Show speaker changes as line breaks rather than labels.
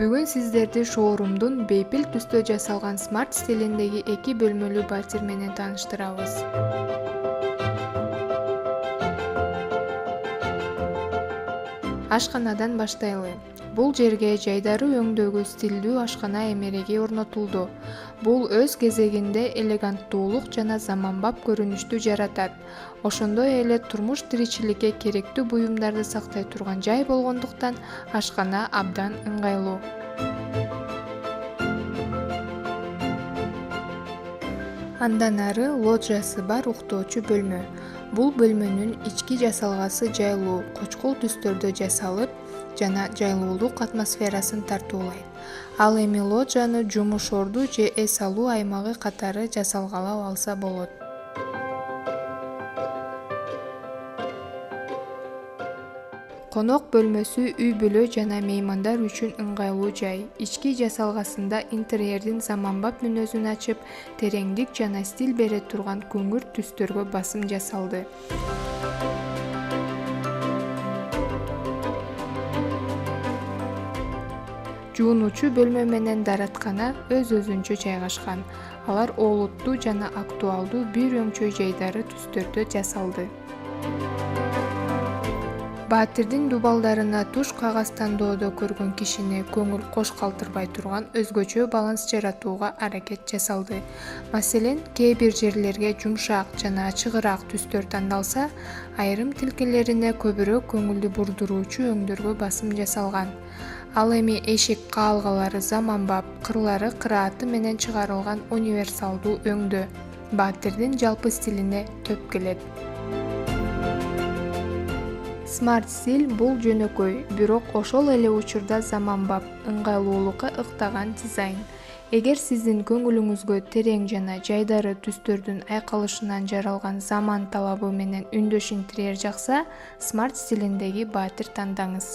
Бүгүн сиздерди шоурумдун бейпил түстө жасалган смарт стилиндеги 2 бөлмөлүү батир менен тааныштырабыз. Ашканадан баштайлы. Бул жерге жайдары өңдөгү стилдүү ашкана эмереги орнотулду. Бул өз кезегинде элеганттуулук жана заманбап көрүнүштү жаратат. Ошондой эле турмуш тиричиликке керектүү буюмдарды сактай турган жай болгондуктан ашкана абдан ыңгайлуу. Андан ары лоджиясы бар уктоочу бөлмө. Бул бөлмөнүн ички жасалгасы жайлуу, кочкол түстөрдө жасалып, жана жайлуулук атмосферасын тартуулайт. Ал эми лоджияны жумуш орду же эс алуу аймагы катары жасалгала алса болот. Конок бөлмөсү үй-бүлө жана меймандар үчүн ыңгайлуу жай. Ички жасалгасында интерьердин заманбап мүнөзүн ачып, тереңдик жана стиль бере турган күңүрт түстөргө басым жасалды. Жуунуучу бөлмө менен дараткана өз-өзүнчө жайгашкан. Алар олуттуу жана актуалдуу бир өңчөй жайдары түстөрдө жасалды. Батирдин дубалдарына туш кагаз тандоодо көргөн кишини көңүл кош калтырбай турган өзгөчө баланс жаратууга аракет жасалды. Маселен, кээ бир жерлерге жумшак жана ачыгыраак түстөр тандалса, айрым тилкелерине көбүрөөк көңүлдү бурдуруучу өңдөргө басым жасалган. Ал эми эшик каалгалары заманбап, кырлары кырааты менен чыгарылган универсалдуу өңдө. Батирдин жалпы стилине төп келет. Смарт стиль бул жөнөкөй, бирок ошол эле учурда заманбап, ыңгайлуулукка ыктаган дизайн. Эгер сиздин көңүлүңүзгө терең жана жайдары түстөрдүн айкалышынан жаралган заман талабы менен үндөш интерьер жакса, смарт стилиндеги батир тандаңыз.